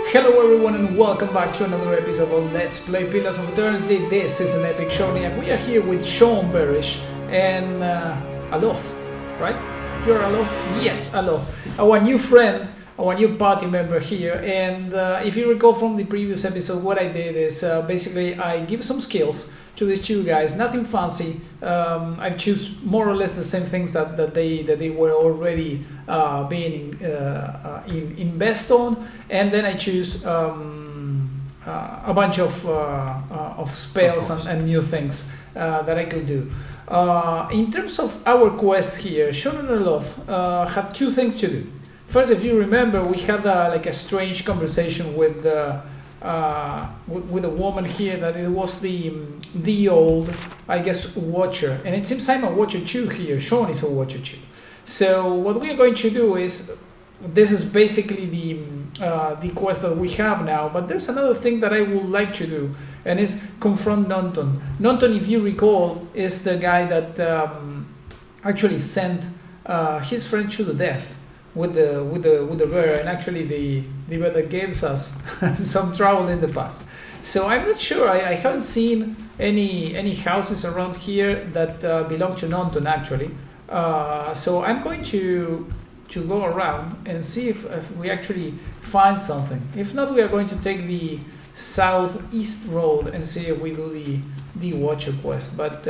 Hello everyone and welcome back to another episode of Let's Play Pillars of Eternity. This is an epic journey and we are here with Bearish and Altoh, right? You're Altoh? Yes, Altoh. Our new friend, our new party member here. And if you recall from the previous episode, what I did is basically I give some skills to these two guys, nothing fancy. I choose more or less the same things that they were already being invested on, and then I choose a bunch of spells and new things that I could do. In terms of our quest here, Sean and Altoh had two things to do. First, if you remember, we had like a strange conversation with a woman here that it was the old, I guess, watcher, and it seems I'm a watcher too here. Sean is a watcher too. So what we are going to do is, this is basically the quest that we have now, but there's another thing that I would like to do, and is confront Nonton. Nonton, if you recall, is the guy that actually sent his friend to the death with the bear, and actually the bear that gave us some trouble in the past. So I'm not sure. I haven't seen any houses around here that belong to Nonton actually. So I'm going to go around and see if we actually find something. If not, we are going to take the southeast road and see if we do the Watcher quest. But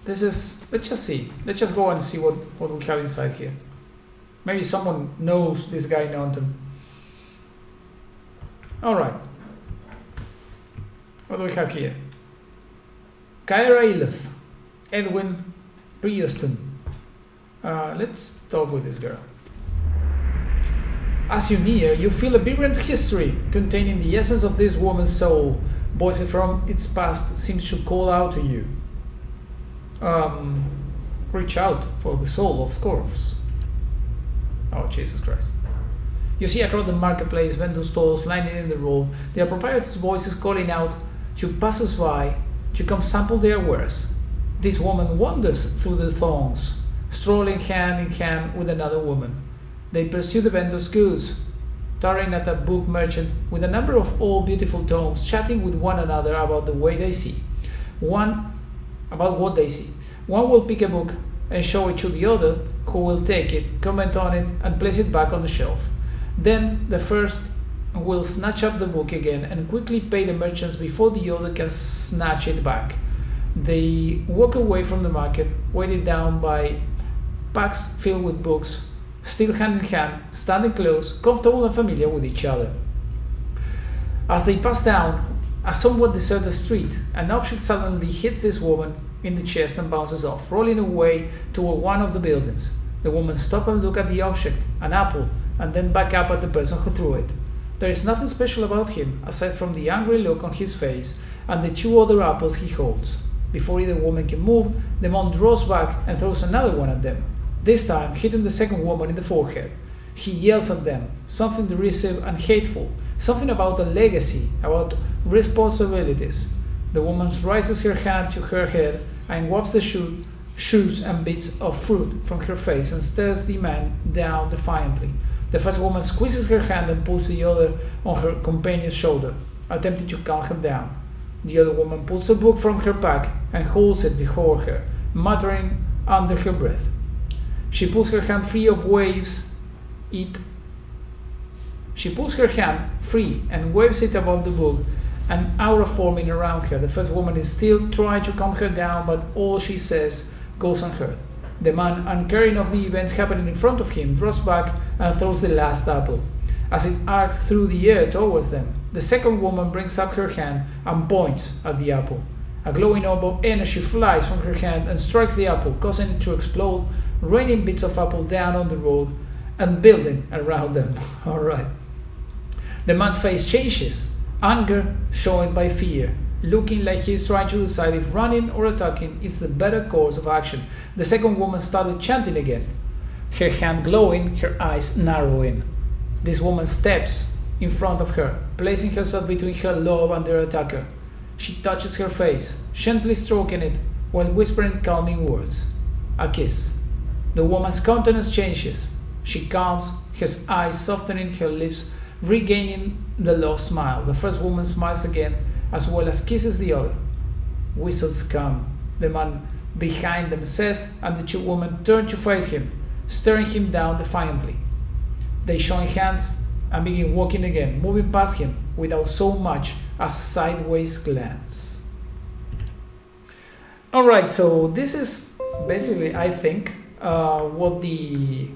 this is, let's just see. Let's just go and see what we have inside here. Maybe someone knows this guy Nonton. Alright. What do we have here? Kyra Ilith, Edwin Prieston. Let's talk with this girl. As you near, you feel a vibrant history containing the essence of this woman's soul. Voices from its past seems to call out to you. Reach out for the soul, of course. Oh, Jesus Christ. You see across the marketplace vendor stalls lining in the road, their proprietors' voices calling out to passers-by to come sample their wares. This woman wanders through the throngs, strolling hand in hand with another woman. They pursue the vendor's goods, tarrying at a book merchant with a number of old beautiful tomes, chatting with one another about the way they see. About what they see. One will pick a book and show it to the other, who will take it, comment on it, and place it back on the shelf. Then the first will snatch up the book again and quickly pay the merchants before the other can snatch it back. They walk away from the market, weighted down by packs filled with books, still hand in hand, standing close, comfortable and familiar with each other. As they pass down a somewhat deserted street, an object suddenly hits this woman in the chest and bounces off, rolling away toward one of the buildings. The woman stops and looks at the object, an apple, and then back up at the person who threw it. There is nothing special about him, aside from the angry look on his face and the two other apples he holds. Before either woman can move, the man draws back and throws another one at them, this time hitting the second woman in the forehead. He yells at them, something derisive and hateful, something about a legacy, about responsibilities. The woman raises her hand to her head and wipes the shoes and bits of fruit from her face and stares the man down defiantly. The first woman squeezes her hand and pulls the other on her companion's shoulder, attempting to calm her down. The other woman pulls a book from her pack and holds it before her, muttering under her breath. She pulls her hand free and waves it above the book, an aura forming around her. The first woman is still trying to calm her down, but all she says goes unheard. The man, uncaring of the events happening in front of him, draws back and throws the last apple. As it arcs through the air towards them, the second woman brings up her hand and points at the apple. A glowing orb of energy flies from her hand and strikes the apple, causing it to explode, raining bits of apple down on the road and building around them. Alright. The man's face changes, anger showing by fear, looking like he's trying to decide if running or attacking is the better course of action. The second woman started chanting again, her hand glowing, her eyes narrowing. This woman steps in front of her, placing herself between her love and their attacker. She touches her face, gently stroking it while whispering calming words. A kiss. The woman's countenance changes. She calms, her eyes softening, her lips regaining the lost smile. The first woman smiles again, as well as kisses the other. Whistles come, the man behind them says, and the two women turn to face him, staring him down defiantly. They join hands and begin walking again, moving past him without so much as a sideways glance. Alright, so this is basically, I think, what the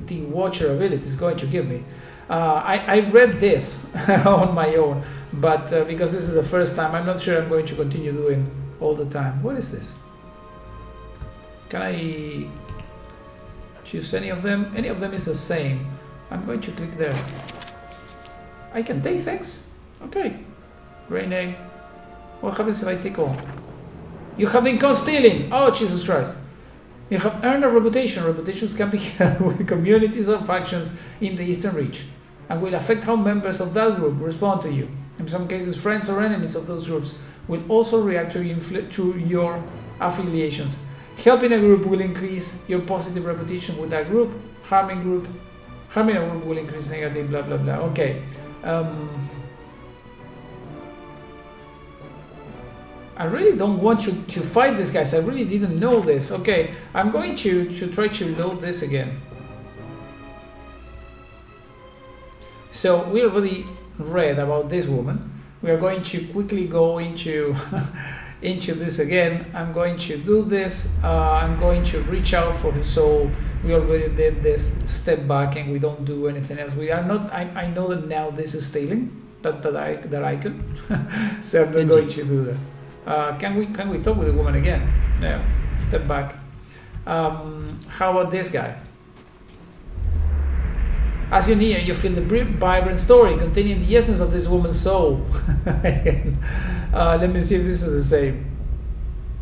Watcher ability is going to give me. I read this on my own, but because this is the first time, I'm not sure I'm going to continue doing all the time. What is this? Can I choose any of them? Any of them is the same. I'm going to click there. I can take things? Okay. Grain egg. What happens if I take all? You have been caught stealing! Oh, Jesus Christ. You have earned a reputation. Reputations can be held with communities or factions in the Eastern Reach, and will affect how members of that group respond to you. In some cases, friends or enemies of those groups will also react to your affiliations. Helping a group will increase your positive reputation with that group. Harming a group will increase negative, blah blah blah. Okay. I really don't want you to fight these guys. I really didn't know this. Okay, I'm going to try to load this again. So we already read about this woman. We are going to quickly go into into this again. I'm going to do this. I'm going to reach out for the soul. We already did this. Step back, and we don't do anything else. We are not. I know that now this is stealing that icon. So I'm not going to do that. Can we talk with the woman again? No. Step back. How about this guy? As you near, you feel the vibrant story containing the essence of this woman's soul. Let me see if this is the same.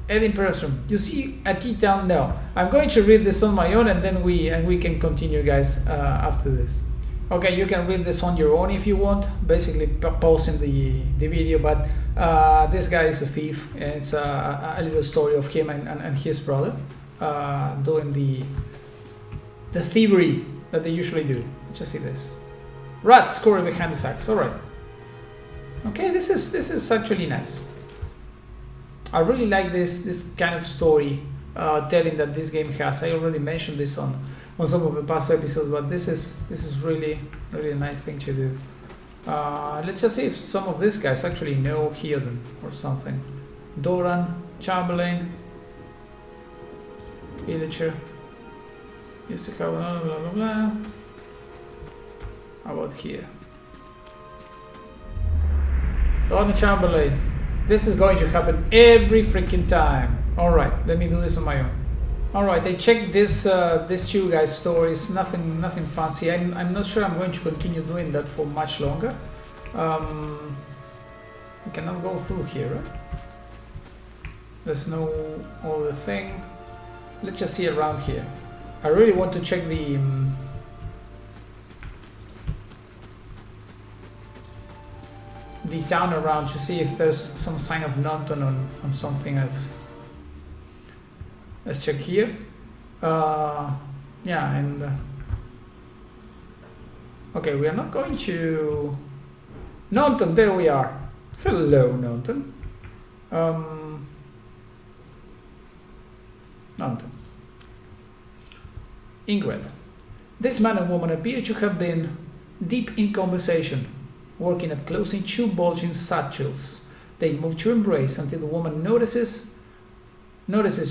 Edin Perstrom, you see a key town now. I'm going to read this on my own, and then we can continue, guys, after this. Okay, you can read this on your own if you want. Basically, pausing the video, but this guy is a thief. And it's a little story of him and his brother doing the thievery that they usually do. Just see this. Rats scoring behind the sacks. All right. Okay, this is actually nice. I really like this kind of story telling that this game has. I already mentioned this on some of the past episodes, but this is really a nice thing to do. Let's just see if some of these guys actually know Hidden or something. Doran, Chamberlain, Villager. Used to have blah blah blah blah. How about here? Doran Chamberlain. This is going to happen every freaking time. Alright, let me do this on my own. Alright, I checked this two guys' stories, nothing fancy. I'm not sure I'm going to continue doing that for much longer. We cannot go through here, right? There's no other thing. Let's just see around here. I really want to check the town around to see if there's some sign of Nonton on something else. Let's check here. Yeah, and okay, we are not going to Nonton. There we are. Hello, Nonton. Nonton. Ingrid. This man and woman appear to have been deep in conversation, working at closing two bulging satchels. They move to embrace until the woman notices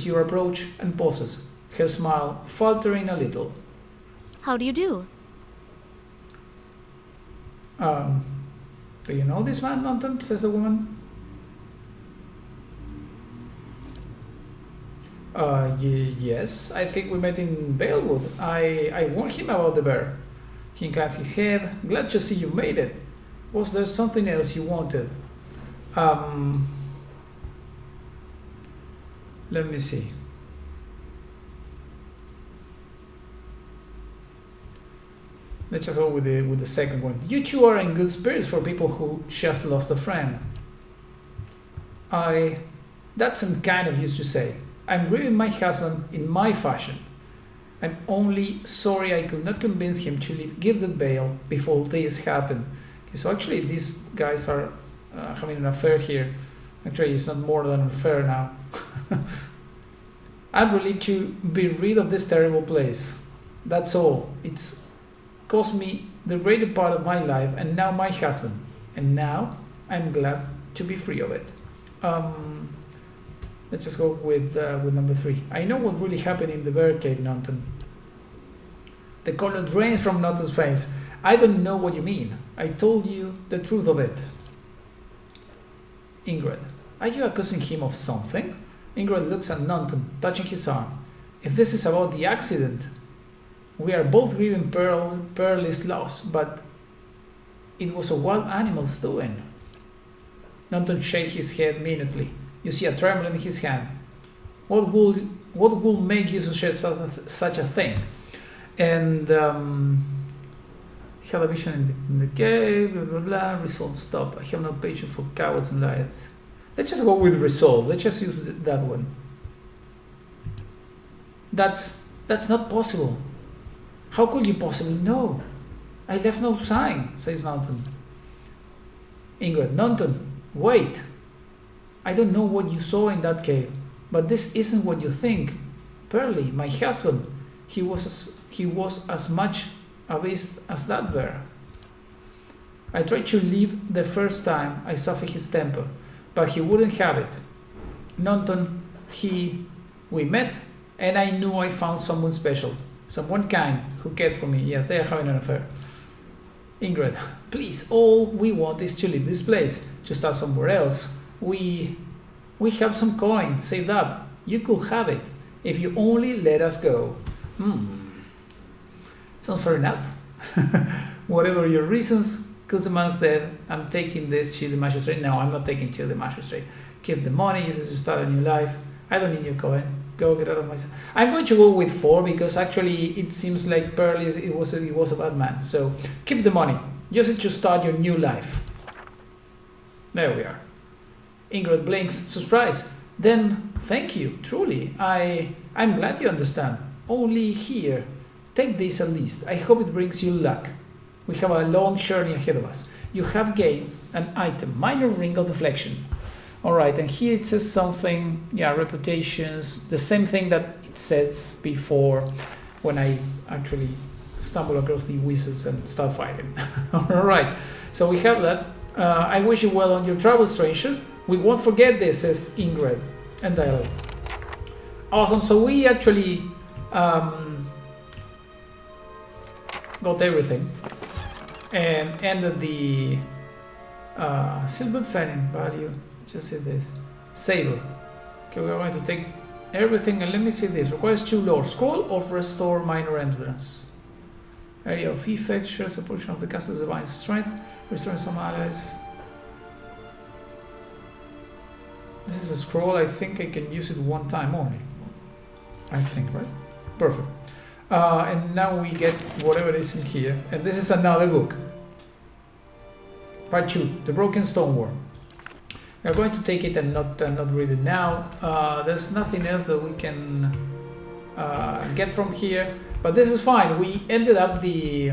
your approach and pauses, her smile faltering a little. How do you do? Do you know this man, Nonton? Says the woman. Yes, I think we met in Balewood. I warned him about the bear. He inclines his head. Glad to see you made it. Was there something else you wanted? Let me see. Let's just go with the second one. You two are in good spirits for people who just lost a friend. That's unkind of you to say. I'm grieving my husband in my fashion. I'm only sorry I could not convince him to leave Gilded Vale before this happened. Okay, so actually these guys are having an affair here. Actually, it's not more than an affair now. I'm relieved to be rid of this terrible place. That's all. It's cost me the greater part of my life and now my husband. And now I'm glad to be free of it. Let's just go with number 3. I know what really happened in the barricade, Nonton. The color drains from Nonton's face. I don't know what you mean. I told you the truth of it. Ingrid, are you accusing him of something? Ingrid looks at Nonton, touching his arm. If this is about the accident, we are both grieving Pearl's loss, but it was a wild animal's doing. Nonton shakes his head minutely. You see a tremble in his hand. What will make you suggest such a thing? And had a vision in the cave, blah blah blah, resolve, stop. I have no patience for cowards and liars. Let's just go with resolve. Let's just use that one. That's not possible. How could you possibly know? I left no sign, says Nonton. Ingrid, Nonton, wait. I don't know what you saw in that cave, but this isn't what you think. Pearly, my husband, he was as much a beast as that bear. I tried to leave the first time I suffered his temper, but he wouldn't have it. Nonton, we met, and I knew I found someone special, someone kind, who cared for me. Yes, they are having an affair. Ingrid, please, all we want is to leave this place, to start somewhere else. We have some coin saved up. You could have it, if you only let us go. Sounds fair enough. Whatever your reasons, because the man's dead, I'm taking this to the magistrate. No, I'm not taking to the magistrate. Keep the money, use it to start a new life. I don't need your coin. Go get out of my sight. I'm going to go with 4 because actually it seems like Pearl was a bad man. So keep the money. Use it to start your new life. There we are. Ingrid blinks, surprise. Then thank you, truly. I'm glad you understand. Only here. Take this at least. I hope it brings you luck. We have a long journey ahead of us. You have gained an item, minor ring of deflection. Alright, and here it says something, yeah, reputations, the same thing that it says before when I actually stumble across the wizards and start fighting. Alright, so we have that. I wish you well on your travels, strangers. We won't forget this, says Ingrid and Dialogue. Awesome, so we actually got everything and ended the Silver Fanning value. Just see this. Saber. Okay, we are going to take everything and let me see this. Requires 2 lore. Scroll of Restore Minor Endurance. Area of Effect shares a portion of the castle's divine strength, restoring some allies. This is a scroll. I think I can use it 1 time only. I think, right? Perfect. And now we get whatever is in here. And this is another book. Part 2. The Broken Stoneworm. We are going to take it and not read it now. There's nothing else that we can get from here, but this is fine. We ended up the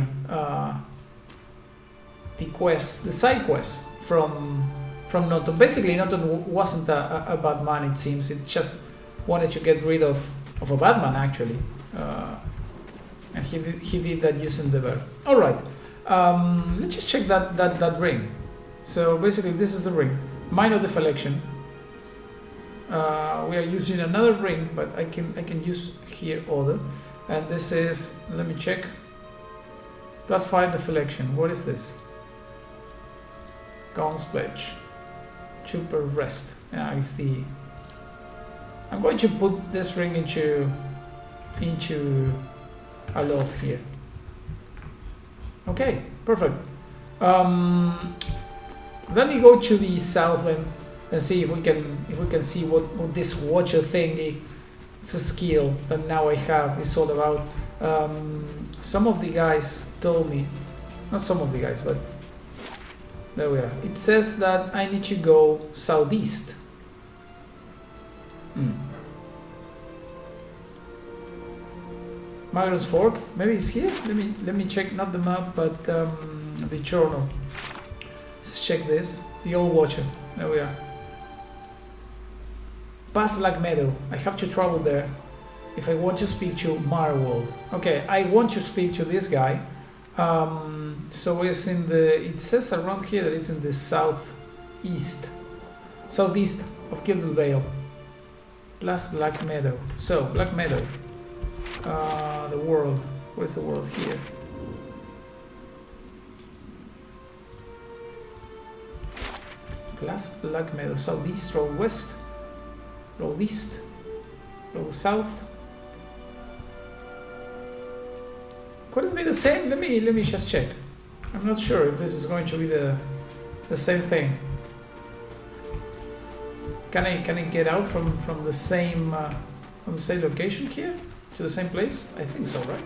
quest, the side quest from Nonton. Basically, Nonton wasn't a bad man. It seems it just wanted to get rid of a bad man actually, and he did that using the verb. All right, let's just check that ring. So basically, this is the ring. Minor deflection. We are using another ring, but I can use here other, and this is, let me check, +5 deflection. What is this? Gaunt's Pledge. Super Rest. Yeah, it's the. I'm going to put this ring into a loft here. Okay, perfect. Let me go to the south and see if we can see what this watcher thing. It's a skill that now I have. It's all about. Some of the guys told me, not some of the guys, but there we are. It says that I need to go southeast. Magran's Fork. Maybe it's here. Let me check not the map, but the journal. Let's check this. The Old Watcher. There we are. Past Black Meadow. I have to travel there if I want to speak to Marwold. Okay, I want to speak to this guy. So it's in the. It says around here that it's in the southeast of Gilded Vale. Plus Black Meadow. So Black Meadow. The world. Where's the world here? Plus Black Meadow. Southeast, road west, road east, road south. Could it be the same? Let me just check. I'm not sure if this is going to be the same thing. Can I get out from the same location here to the same place? I think so, right?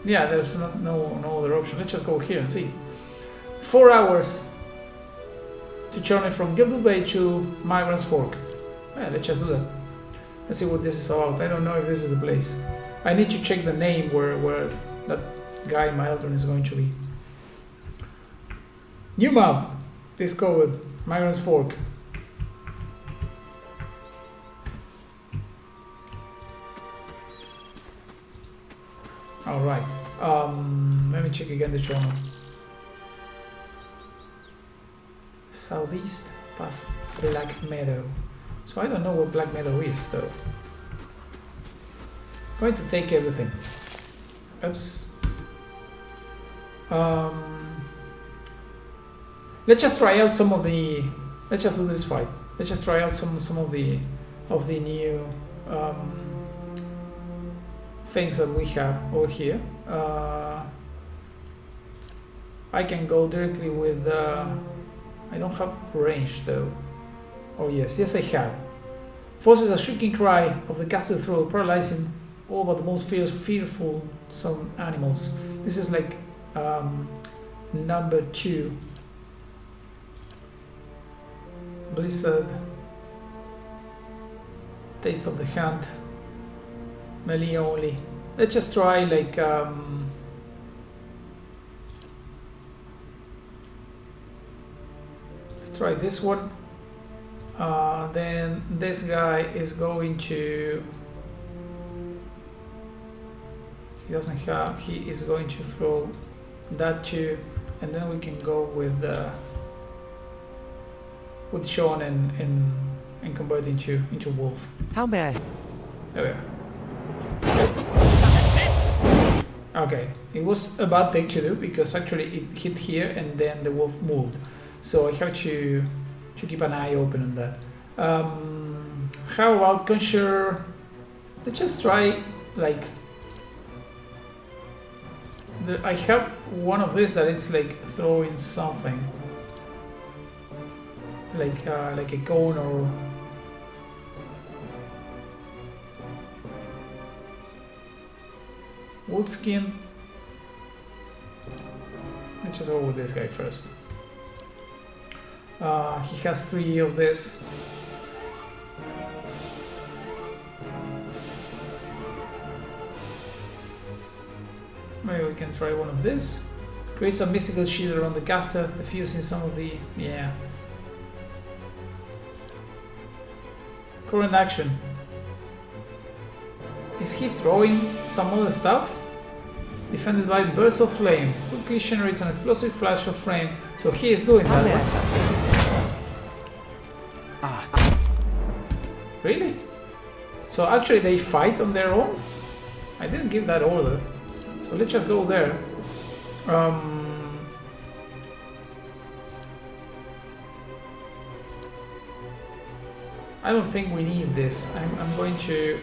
Yeah, there's no other option. Let's just go here and see. 4 hours to journey from Gilded Vale to Magran's Fork. Yeah, let's just do that. Let's see what this is about. I don't know if this is the place. I need to check the name where that guy in my Altoh is going to be. New map discovered. Magran's Fork. Alright, let me check again the journal. Southeast past Black Meadow. So I don't know what Black Meadow is though. Going to take everything. Oops. Let's just try out some of the. Let's just do this fight. Let's just try out some of the new things that we have over here. I can go directly with. I don't have range though. Oh yes, I have. Forces a shrieking cry of the castle throat, paralyzing all but the most fearful some animals. This is like number 2. Blizzard. Taste of the Hunt. Melee only. Let's just try like let's try this one. Then this guy is going to. He doesn't have. He is going to throw that too, and then we can go with Sean and convert into wolf. How may I? There we are. Okay, it was a bad thing to do because actually it hit here and then the wolf moved, so I have to keep an eye open on that. How about conjure? Let's just try like. I have one of these that it's like throwing something, like a cone or. Wood skin. Let's just go with this guy first. He has 3 of this. Maybe we can try one of this. Create some mystical shield around the caster, diffusing some of the. Yeah. Current action. Is he throwing some other stuff? Defended by bursts of flame. Quickly generates an explosive flash of flame. So he is doing that. Really? So actually they fight on their own? I didn't give that order. So let's just go there. I don't think we need this. I'm going to.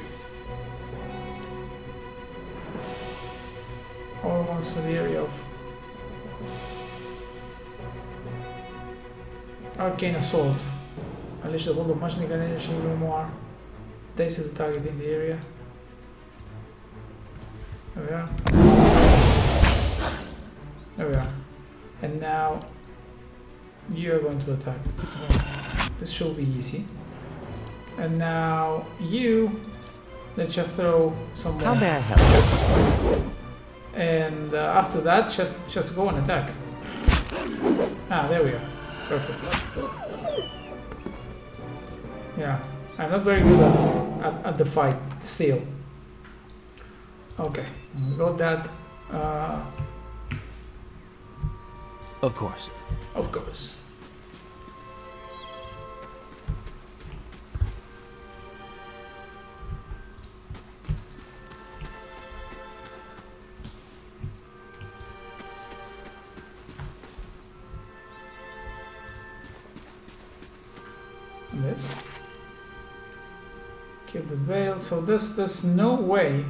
Almost to the area of Arcane Assault. Unleash the hold of magical energy even more. Daze the target in the area. There we are. There we are. And now you are going to attack. So, this should be easy. And now you Let's just throw some more. How may I help? And after that, just go and attack. Ah, there we go. Perfect. Yeah, I'm not very good at the fight still. Okay, we got that. Of course. Of course. This Gilded Vale. So there's no way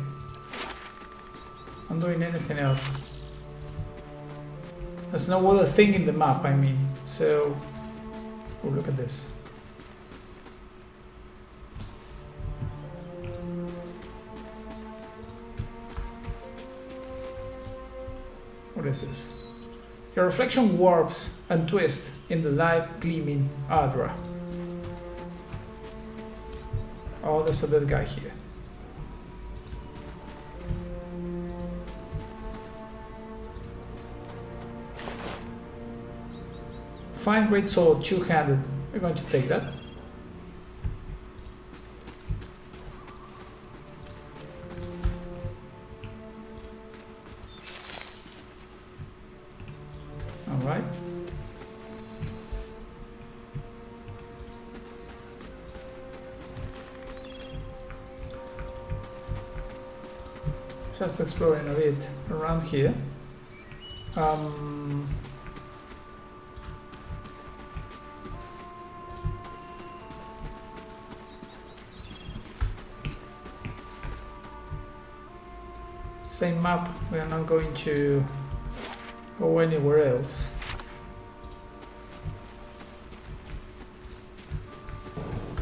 I'm doing anything else. There's no other thing in the map, I mean. So oh, look at this. What is this? Your reflection warps and twists in the light gleaming Adra. Oh, there's a dead guy here. Fine great sword, two-handed. We're going to take that. All right. Just exploring a bit around here. Same map, we are not going to go anywhere else.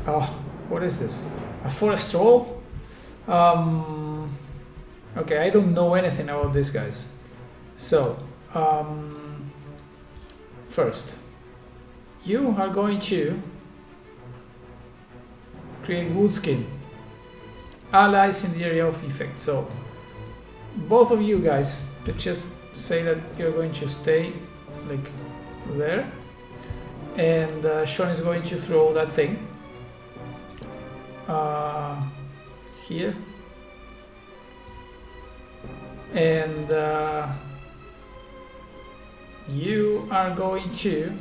Oh, what is this? A forest troll? Okay, I don't know anything about these guys. So, first, you are going to create woodskin allies in the area of effect. So, both of you guys, let's just say that you're going to stay like there, and Sean is going to throw that thing here, and you are going to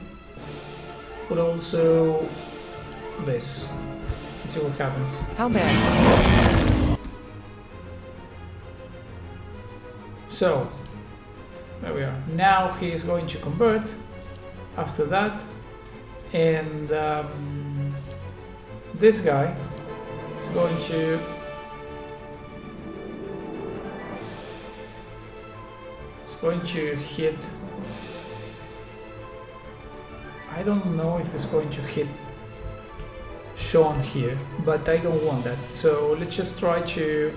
put also this. Let's see what happens. How may I? So there we are. Now he is going to convert after that, and this guy is going to hit. I don't know if it's going to hit Sean here, but I don't want that. So let's just try to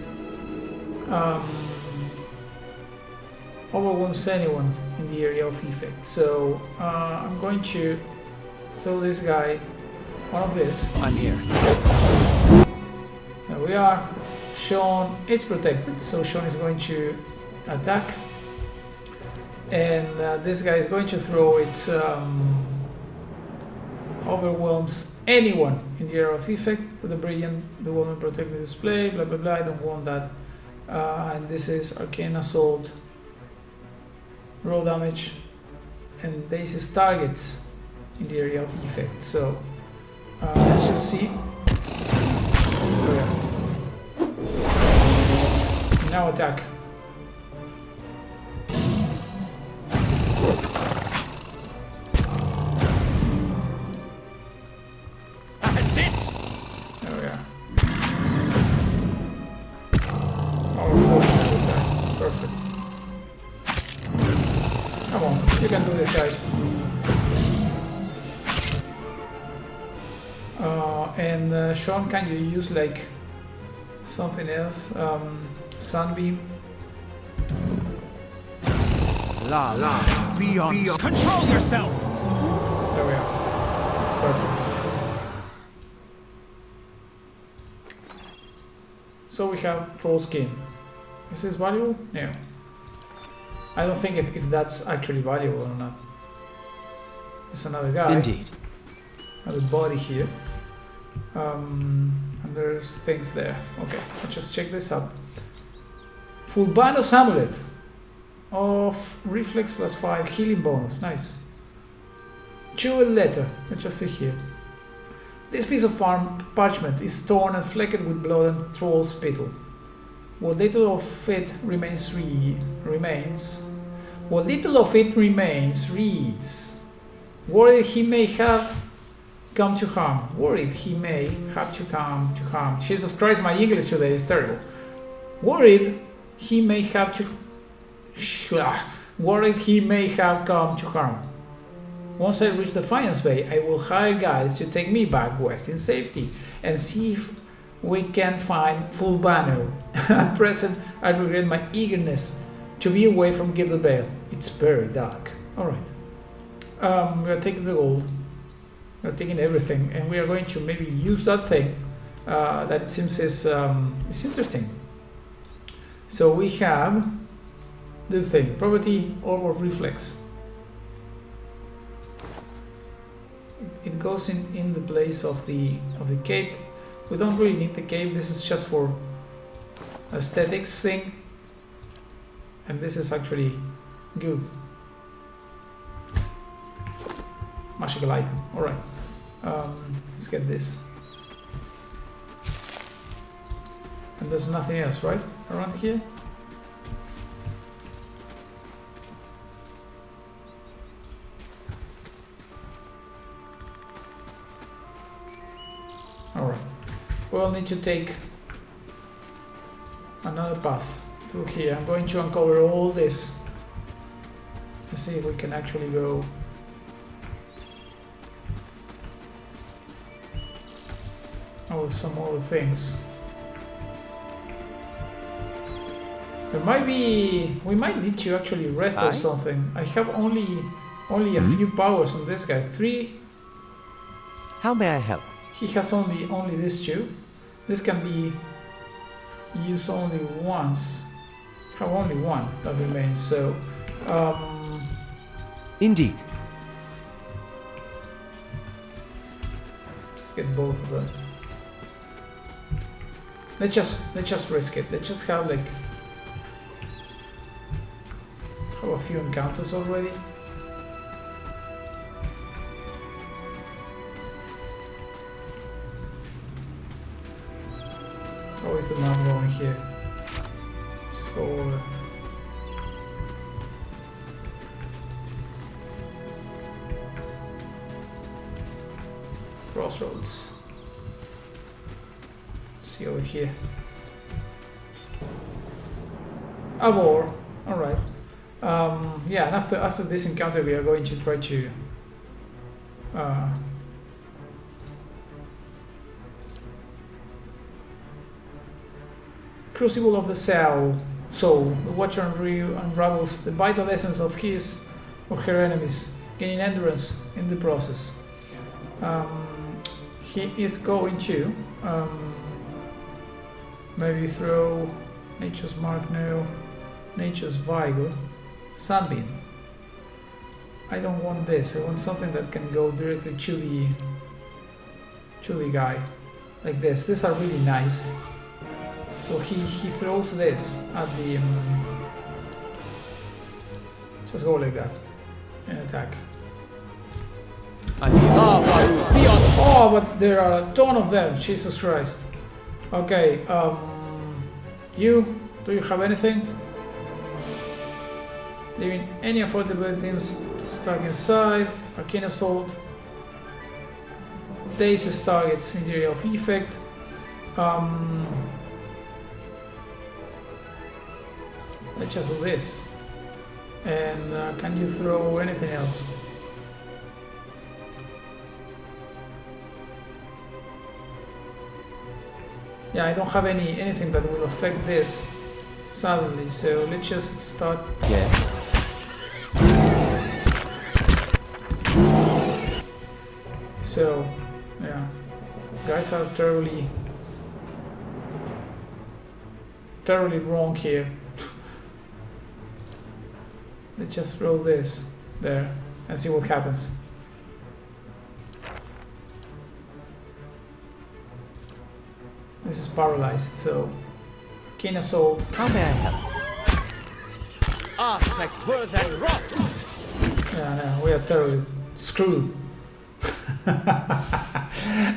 overwhelms anyone in the area of effect. So I'm going to throw this guy one of this. I'm here. There we are. Sean is protected, so Sean is going to attack, and this guy is going to throw its overwhelms anyone in the area of effect with a brilliant bewilderment protected display. Blah blah blah. I don't want that. And this is arcane assault. Raw damage, and this is targets in the area of effect. So let's just see. Oh, yeah. Now attack. That's it. There we are. Oh, perfect. Come on, you can do this, guys. And Sean, can you use like something else? Sunbeam. La la. Beyond. Control yourself. There we are. Perfect. So we have troll skin. Is this valuable? No. I don't think if that's actually valuable or not. It's another guy. Indeed. Another body here. And there's things there. Okay, let's just check this up. Fulbanos amulet of reflex +5 healing bonus. Nice. Jewel letter. Let's just see here. This piece of parchment is torn and flecked with blood and troll spittle. What little of it remains What little of it remains reads. Worried he may have come to harm. Worried he may have to come to harm. Jesus Christ, my English today is terrible. Worried he may have to. Worried he may have come to harm. Once I reach Defiance Bay, I will hire guys to take me back west in safety and see if we can find Fulbano. At present, I regret my eagerness to be away from Gilded Vale. It's very dark. Alright. We are taking the gold. We are taking everything, and we are going to maybe use that thing that it seems is interesting. So we have this thing, property orb of reflex. It goes in the place of the cape. We don't really need the cape. This is just for aesthetics thing, and this is actually good. Magical item. All right. Let's get this. And there's nothing else, right, around here? Alright, we'll need to take another path through here. I'm going to uncover all this. Let's see if we can actually go. Oh, some other things. There might be. We might need to actually rest or something. I have only a few powers on this guy. 3. How may I help? He has only these 2. This can be used only once. I have only 1 that remains. So, indeed. Let's get both of them. Let's just risk it. Let's just have like a few encounters already. How is the map going here? Just go over. Crossroads. See over here. Avor. Alright. Yeah, and after this encounter we are going to try to Crucible of the Soul. The Watcher unravels the vital essence of his or her enemies, gaining endurance in the process. He is going to maybe throw Nature's Mark, no, Nature's Vigor, Sunbeam. I don't want this. I want something that can go directly to the guy, like this. These are really nice. So he throws this at the just go like that and attack. Oh, but there are a ton of them. Jesus Christ. Okay, do you have anything? Leaving any affordable teams stuck inside. Arcane Assault. Dazes targets in the area of effect. Let's just do this. And can you throw anything else? Yeah, I don't have anything that will affect this suddenly, so let's just start. Yes. So, yeah, guys are terribly terribly wrong here. Let's just throw this there and see what happens. This is paralyzed, so King Assault. How may I help? Artifact worth and rot! Yeah, no, we are terribly screwed.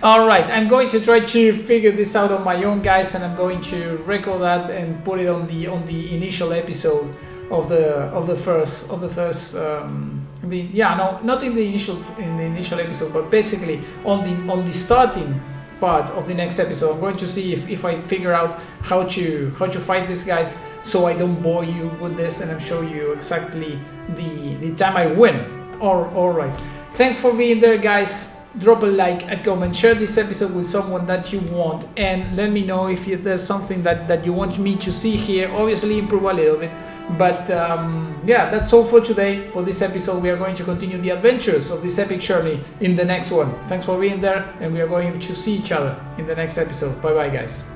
Alright, I'm going to try to figure this out on my own, guys, and I'm going to record that and put it on the initial episode of the first not in the initial episode, but basically on the starting part of the next episode. I'm going to see if I figure out how to fight these guys, so I don't bore you with this, and I'll show you exactly the time I win. Alright, thanks for being there, guys. Drop a like, a comment, share this episode with someone that you want, and let me know if there's something that you want me to see here. Obviously improve a little bit, but yeah, that's all for today. For this episode, we are going to continue the adventures of this epic journey in the next one. Thanks for being there, and we are going to see each other in the next episode. Bye bye, guys.